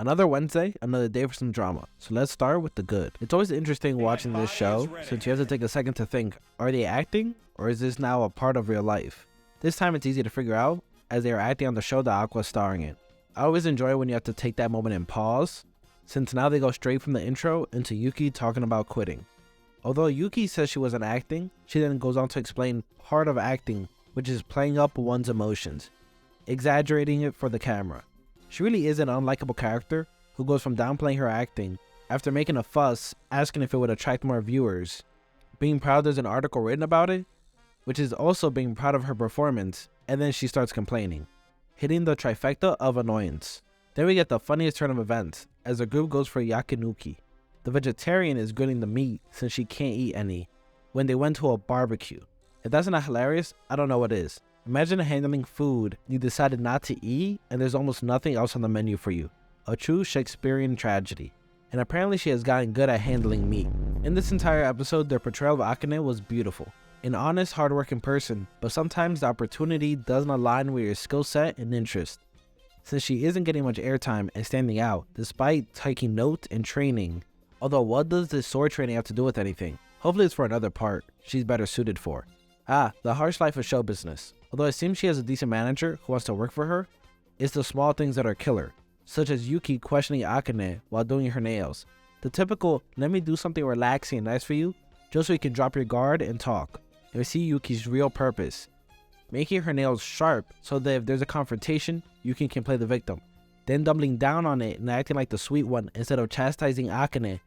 Another Wednesday, another day for some drama. So let's start with the good. It's always interesting watching this show since you have to take a second to think, are they acting or is this now a part of real life? This time it's easy to figure out as they are acting on the show that Aqua is starring in. I always enjoy when you have to take that moment and pause, since now they go straight from the intro into Yuki talking about quitting. Although Yuki says she wasn't acting, she then goes on to explain part of acting, which is playing up one's emotions, exaggerating it for the camera. She really is an unlikable character who goes from downplaying her acting after making a fuss, asking if it would attract more viewers, being proud there's an article written about it, which is also being proud of her performance, and then she starts complaining, hitting the trifecta of annoyance. Then we get the funniest turn of events as the group goes for yakinuki. The vegetarian is grilling the meat since she can't eat any when they went to a barbecue. If that's not hilarious, I don't know what is. Imagine handling food you decided not to eat and there's almost nothing else on the menu for you. A true Shakespearean tragedy. And apparently she has gotten good at handling meat. In this entire episode, their portrayal of Akane was beautiful. An honest, hardworking person, but sometimes the opportunity doesn't align with your skill set and interest. Since she isn't getting much airtime and standing out, despite taking notes and training. Although what does this sword training have to do with anything? Hopefully it's for another part she's better suited for. The harsh life of show business. Although it seems she has a decent manager who wants to work for her, it's the small things that are killer, such as Yuki questioning Akane while doing her nails. The typical, let me do something relaxing and nice for you, just so you can drop your guard and talk. And we see Yuki's real purpose, making her nails sharp so that if there's a confrontation, Yuki can play the victim. Then doubling down on it and acting like the sweet one instead of chastising Akane,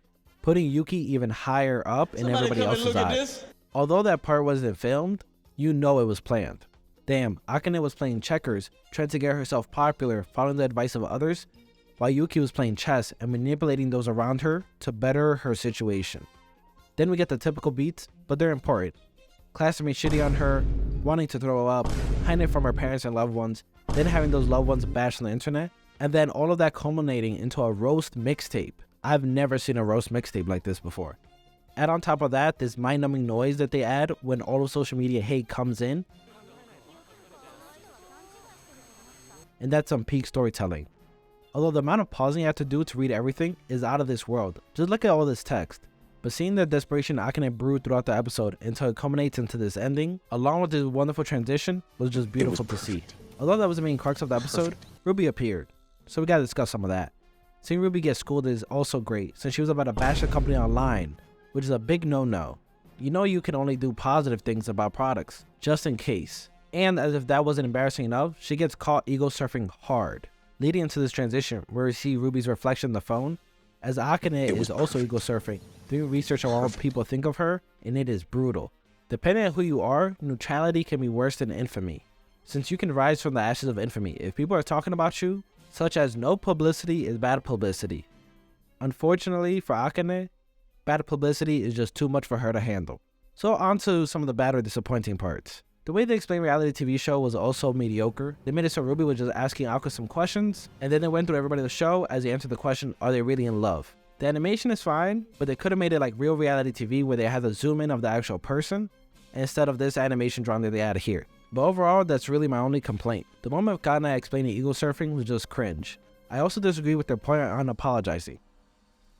putting Yuki even higher up in everybody else's eyes. Although that part wasn't filmed, you know it was planned. Damn, Akane was playing checkers, trying to get herself popular, following the advice of others, while Yuki was playing chess and manipulating those around her to better her situation. Then we get the typical beats, but they're important. Classing me shitty on her, wanting to throw up, hiding from her parents and loved ones, then having those loved ones bashed on the internet, and then all of that culminating into a roast mixtape. I've never seen a roast mixtape like this before. Add on top of that, this mind-numbing noise that they add when all of social media hate comes in, and that's some peak storytelling. Although the amount of pausing you have to do to read everything is out of this world. Just look at all this text. But seeing the desperation Akane brewed throughout the episode until it culminates into this ending, along with this wonderful transition, was just beautiful to see. Although that was the main crux of the episode, Ruby appeared, so we gotta discuss some of that. Seeing Ruby get schooled is also great, since she was about to bash the company online, which is a big no-no. You know you can only do positive things about products, just in case. And as if that wasn't embarrassing enough, she gets caught ego-surfing hard, leading into this transition where we see Ruby's reflection in the phone, as Akane is also ego-surfing, doing research on what people think of her, and it is brutal. Depending on who you are, neutrality can be worse than infamy, since you can rise from the ashes of infamy if people are talking about you, such as no publicity is bad publicity. Unfortunately for Akane, bad publicity is just too much for her to handle. So on to some of the bad or disappointing parts. The way they explained reality TV show was also mediocre. They made it so Ruby was just asking Aqua some questions, and then they went through everybody in the show as they answered the question, are they really in love? The animation is fine, but they could have made it like real reality TV where they had the zoom in of the actual person, instead of this animation drawing that they added here. But overall, that's really my only complaint. The moment Kana explaining ego surfing was just cringe. I also disagree with their point on apologizing,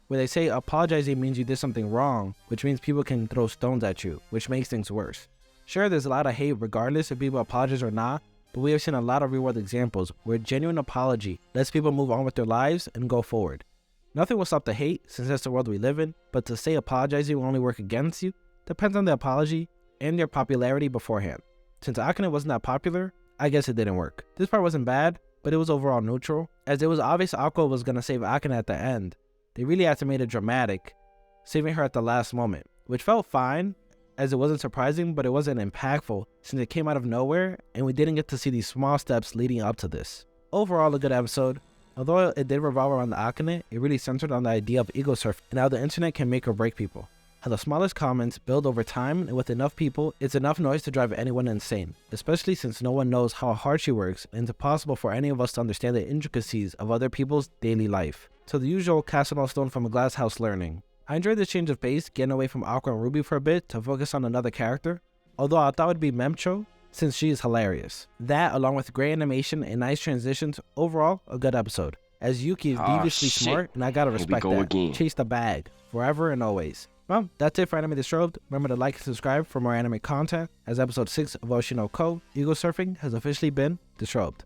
where they say apologizing means you did something wrong, which means people can throw stones at you, which makes things worse. Sure, there's a lot of hate regardless if people apologize or not, but we have seen a lot of real-world examples where genuine apology lets people move on with their lives and go forward. Nothing will stop the hate since that's the world we live in, but to say apologizing will only work against you depends on the apology and their popularity beforehand. Since Akane wasn't that popular, I guess it didn't work. This part wasn't bad, but it was overall neutral, as it was obvious Aqua was gonna save Akane at the end. They really had to make it dramatic, saving her at the last moment, which felt fine, as it wasn't surprising, but it wasn't impactful since it came out of nowhere and we didn't get to see these small steps leading up to this. Overall, a good episode. Although it did revolve around the Akane, it really centered on the idea of ego surf and how the internet can make or break people. How the smallest comments build over time, and with enough people, it's enough noise to drive anyone insane, especially since no one knows how hard she works and it's impossible for any of us to understand the intricacies of other people's daily life. So the usual castle no stone from a glass house learning. I enjoyed this change of pace, getting away from Aqua and Ruby for a bit to focus on another character, although I thought it would be Memcho, since she is hilarious. That, along with great animation and nice transitions, overall, a good episode. as Yuki is Ah, deviously shit. smart, and I gotta Here we respect go that. again. Chase the bag, forever and always. Well, that's it for Anime Distrobed. Remember to like and subscribe for more anime content, as episode 6 of Oshi no Ko, Egosurfing, has officially been distrobed.